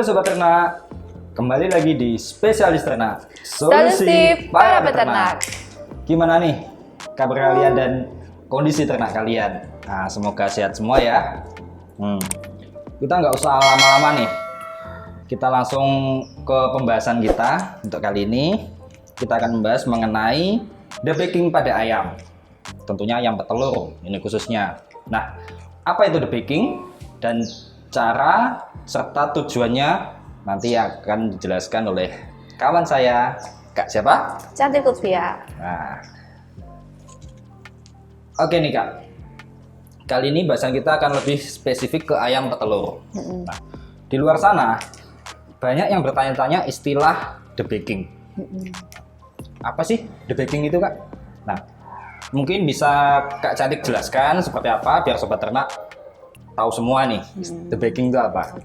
Sobat Ternak, kembali lagi di Spesialis Ternak, Solusi para peternak. Gimana nih kabar kalian dan kondisi ternak kalian? Nah, semoga sehat semua ya. Kita nggak usah lama-lama nih, kita langsung ke pembahasan kita. Untuk kali ini kita akan membahas mengenai debacking pada ayam. Tentunya ayam petelur ini khususnya. Nah, apa itu debacking dan cara serta tujuannya nanti akan dijelaskan oleh kawan saya, Kak siapa? Cantik Lutfia. Nah, oke nih Kak. Kali ini bahasan kita akan lebih spesifik ke ayam petelur. Nah, di luar sana banyak yang bertanya-tanya istilah debacking. Apa sih debacking itu Kak? Nah, mungkin bisa Kak Cantik jelaskan seperti apa biar sobat ternak tahu semua nih debacking itu apa.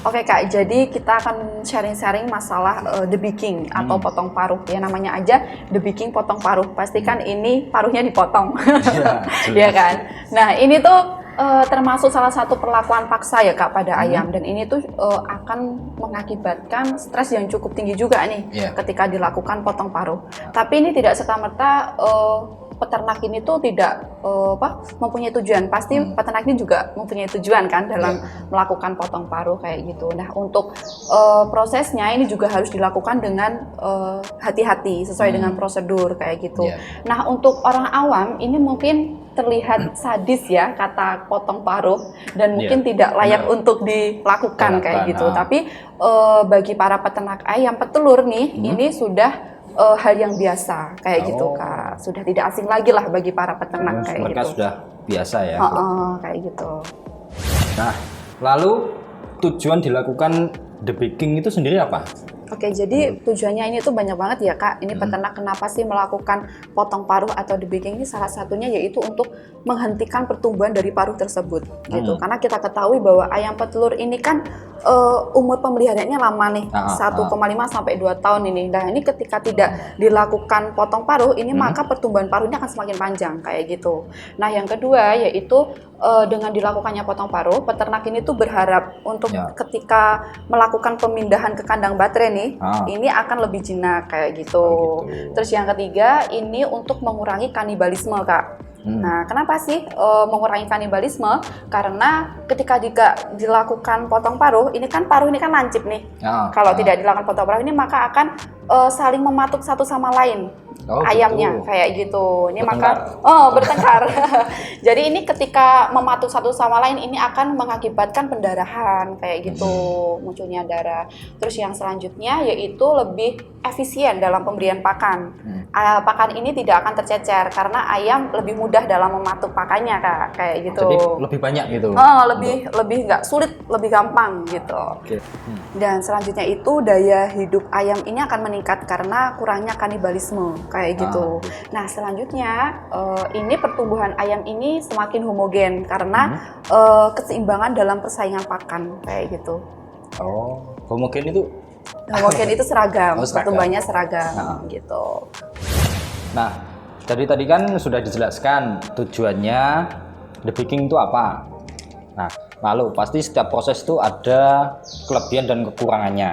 Oke Kak, jadi kita akan sharing-sharing masalah debacking atau potong paruh. Ya namanya aja debacking potong paruh. Pastikan ini paruhnya dipotong. Ya kan? Nah, ini tuh termasuk salah satu perlakuan paksa ya Kak pada ayam, dan ini tuh akan mengakibatkan stres yang cukup tinggi juga nih ketika dilakukan potong paruh. Tapi ini tidak serta-merta peternak ini tuh tidak mempunyai tujuan. Pasti peternak ini juga mempunyai tujuan kan dalam melakukan potong paruh kayak gitu. Nah, untuk prosesnya ini juga harus dilakukan dengan hati-hati sesuai dengan prosedur kayak gitu. Nah, untuk orang awam ini mungkin terlihat sadis ya kata potong paruh, dan mungkin tidak layak untuk dilakukan kayak gitu. Tapi bagi para peternak ayam petelur nih, ini sudah hal yang biasa kayak gitu Kak. Sudah tidak asing lagi lah bagi para peternak kayak mereka gitu. Sudah biasa ya. Kayak gitu. Nah, lalu tujuan dilakukan debacking itu sendiri apa? Oke, jadi tujuannya ini tuh banyak banget ya Kak. Ini peternak kenapa sih melakukan potong paruh atau debacking ini? Salah satunya yaitu untuk menghentikan pertumbuhan dari paruh tersebut gitu. Karena kita ketahui bahwa ayam petelur ini kan umur pemeliharaannya lama nih, 1,5 sampai 2 tahun ini. Nah, ini ketika tidak dilakukan potong paruh ini, maka pertumbuhan paruhnya akan semakin panjang kayak gitu. Nah, yang kedua yaitu dengan dilakukannya potong paruh, peternak ini tuh berharap untuk ketika melakukan pemindahan ke kandang baterai nih, ini akan lebih jinak kayak gitu. Terus yang ketiga ini untuk mengurangi kanibalisme Kak. Nah, kenapa sih mengurangi kanibalisme? Karena ketika dilakukan potong paruh, ini kan paruh ini kan lancip nih. Kalau tidak dilakukan potong paruh ini, maka akan saling mematuk satu sama lain. Ayamnya kayak gitu. Ini bertengkar. maka bertengkar. Jadi ini ketika mematuk satu sama lain ini akan mengakibatkan pendarahan kayak gitu, munculnya darah. Terus yang selanjutnya yaitu lebih efisien dalam pemberian pakan. Pakan ini tidak akan tercecer karena ayam lebih mudah dalam mematuk pakannya Kak, kayak gitu. Jadi lebih banyak gitu. Lebih nggak sulit, lebih gampang gitu. Dan selanjutnya itu daya hidup ayam ini akan meningkat karena kurangnya kanibalisme kayak gitu. Nah, selanjutnya ini pertumbuhan ayam ini semakin homogen karena keseimbangan dalam persaingan pakan kayak gitu. Homogen itu? Homogen itu seragam, pertumbuhannya seragam gitu. Nah, tadi kan sudah dijelaskan tujuannya debacking itu apa. Nah, lalu pasti setiap proses itu ada kelebihan dan kekurangannya.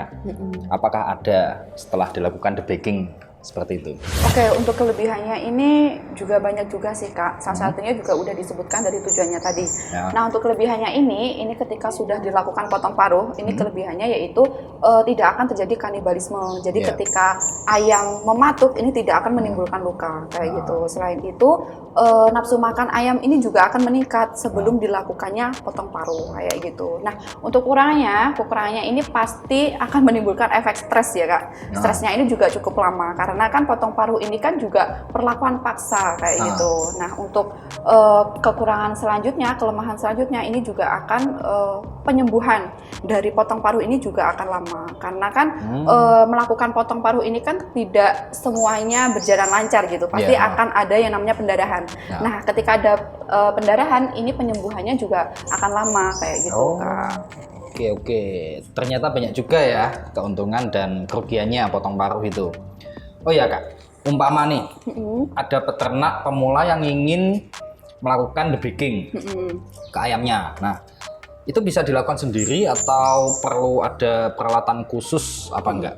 Apakah ada setelah dilakukan debacking seperti itu? Oke, untuk kelebihannya ini juga banyak juga sih Kak. Salah satunya juga udah disebutkan dari tujuannya tadi. Nah, untuk kelebihannya ini ketika sudah dilakukan potong paruh, ini kelebihannya yaitu tidak akan terjadi kanibalisme. Jadi ketika ayam mematuk ini tidak akan menimbulkan luka kayak gitu. Selain itu nafsu makan ayam ini juga akan meningkat sebelum dilakukannya potong paruh kayak gitu. Nah, untuk kekurangannya ini pasti akan menimbulkan efek stres ya Kak. Stresnya ini juga cukup lama karena kan potong paruh ini kan juga perlakuan paksa kayak gitu. Nah, untuk kekurangan selanjutnya, kelemahan selanjutnya ini juga akan penyembuhan dari potong paruh ini juga akan lama karena kan melakukan potong paruh ini kan tidak semuanya berjalan lancar gitu. Pasti akan ada yang namanya pendarahan. Nah, ketika ada pendarahan ini penyembuhannya juga akan lama kayak gitu Kak. Oke. Ternyata banyak juga ya keuntungan dan kerugiannya potong paruh itu. Oh ya Kak, umpama nih ada peternak pemula yang ingin melakukan debacking ke ayamnya. Nah, itu bisa dilakukan sendiri atau perlu ada peralatan khusus apa enggak?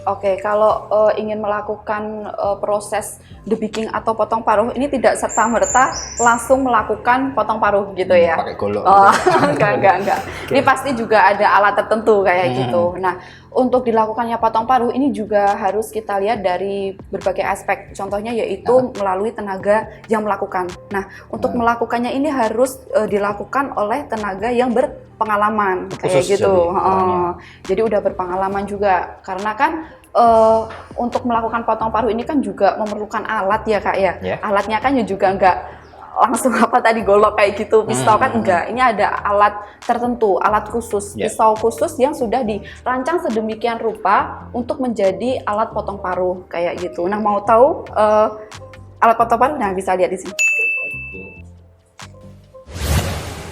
Oke, kalau ingin melakukan proses debiking atau potong paruh ini tidak serta-merta langsung melakukan potong paruh gitu ya. Pakai golok. Oh, gitu. enggak. Ini pasti juga ada alat tertentu kayak gitu. Nah, untuk dilakukannya potong paruh ini juga harus kita lihat dari berbagai aspek. Contohnya yaitu melalui tenaga yang melakukan. Nah, untuk melakukannya ini harus dilakukan oleh tenaga yang berpengalaman kayak Khusus gitu. jadi Jadi udah berpengalaman juga. Karena kan untuk melakukan potong paruh ini kan juga memerlukan alat ya Kak ya. Yeah. Alatnya kan juga enggak langsung apa tadi golok kayak gitu, pisau kan enggak. Ini ada alat tertentu, alat khusus, Yeah. pisau khusus yang sudah dirancang sedemikian rupa untuk menjadi alat potong paruh kayak gitu. Nah, mau tahu alat potong paruh? Nah, bisa lihat di sini.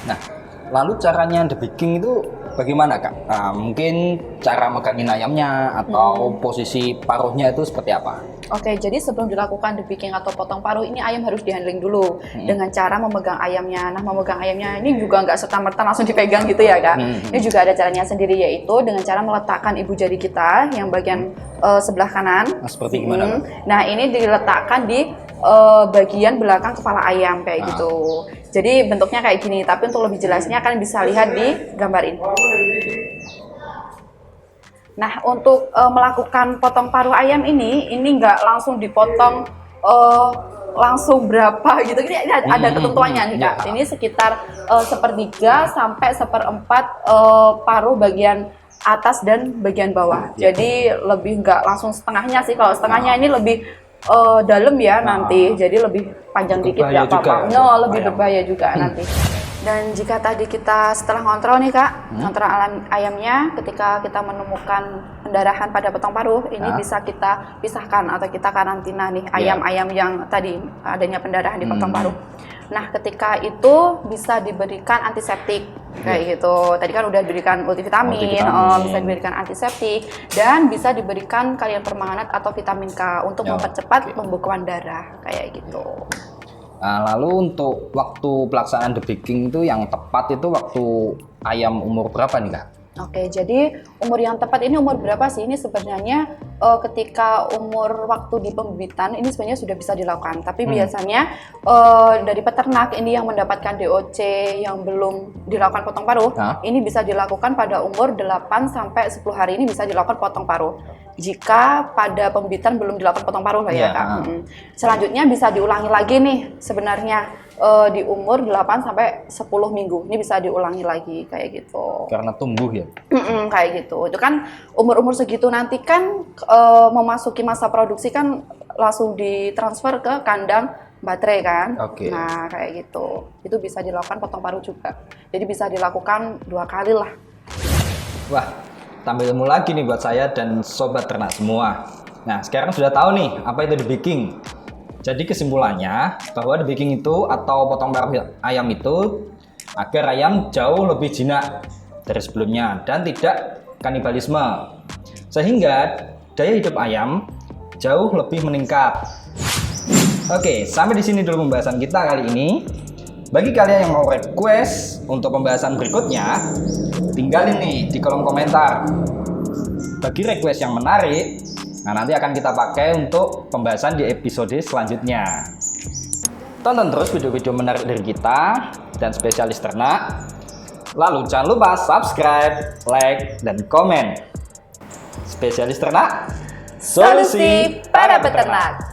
Nah, lalu caranya debiking itu bagaimana Kak? Mungkin cara megangin ayamnya atau posisi paruhnya itu seperti apa? Oke, jadi sebelum dilakukan debiking atau potong paruh ini ayam harus dihandling dulu dengan cara memegang ayamnya. Nah, memegang ayamnya ini juga nggak serta-merta langsung dipegang gitu ya Kak. Ini juga ada caranya sendiri, yaitu dengan cara meletakkan ibu jari kita yang bagian sebelah kanan. Nah, seperti gimana Kak? Nah, ini diletakkan di bagian belakang kepala ayam kayak gitu. Jadi bentuknya kayak gini, tapi untuk lebih jelasnya kalian bisa lihat di gambar ini. Nah, untuk melakukan potong paruh ayam ini nggak langsung dipotong langsung berapa gitu. Ini ada ketentuannya nih Kak. Ini sekitar sepertiga sampai seperempat paruh bagian atas dan bagian bawah. Jadi lebih nggak langsung setengahnya sih. Kalau setengahnya ini lebih dalam ya nanti. Jadi lebih panjang dikit nggak apa-apa. No, lebih berbahaya juga nanti. Dan jika tadi kita setelah ngontrol nih Kak, ngontrol ayamnya, ketika kita menemukan pendarahan pada potong paruh, ini bisa kita pisahkan atau kita karantina nih ayam-ayam yang tadi adanya pendarahan di potong paruh. Nah, ketika itu bisa diberikan antiseptik kayak gitu. Tadi kan udah diberikan multivitamin, bisa diberikan antiseptik dan bisa diberikan kalium permanganat atau vitamin K untuk mempercepat pembekuan darah kayak gitu. Nah, lalu untuk waktu pelaksanaan debiking itu yang tepat itu waktu ayam umur berapa nih Kak? Oke, jadi umur yang tepat ini umur berapa sih? Ini sebenarnya ketika umur waktu di pembibitan ini sebenarnya sudah bisa dilakukan. Tapi biasanya dari peternak ini yang mendapatkan DOC yang belum dilakukan potong paruh, ini bisa dilakukan pada umur 8 sampai 10 hari ini bisa dilakukan potong paruh. Jika pada pembibitan belum dilakukan potong paruh lah ya Kak. Selanjutnya bisa diulangi lagi nih sebenarnya di umur 8 sampai 10 minggu. Ini bisa diulangi lagi kayak gitu. Karena tumbuh ya? Kayak gitu. Itu kan umur-umur segitu nanti kan memasuki masa produksi kan langsung ditransfer ke kandang baterai kan. Nah, kayak gitu. Itu bisa dilakukan potong paruh juga. Jadi bisa dilakukan 2 kali lah. Wah, tambah ilmu lagi nih buat saya dan sobat ternak semua. Nah, sekarang sudah tahu nih apa itu debiking. Jadi kesimpulannya bahwa debiking itu atau potong paruh ayam itu agar ayam jauh lebih jinak dari sebelumnya dan tidak kanibalisme. Sehingga daya hidup ayam jauh lebih meningkat. Oke, sampai di sini dulu pembahasan kita kali ini. Bagi kalian yang mau request untuk pembahasan berikutnya, tinggalin nih di kolom komentar. Bagi request yang menarik, nah nanti akan kita pakai untuk pembahasan di episode selanjutnya. Tonton terus video-video menarik dari kita dan spesialis ternak. Lalu jangan lupa subscribe, like, dan komen. Spesialis ternak, Solusi para peternak.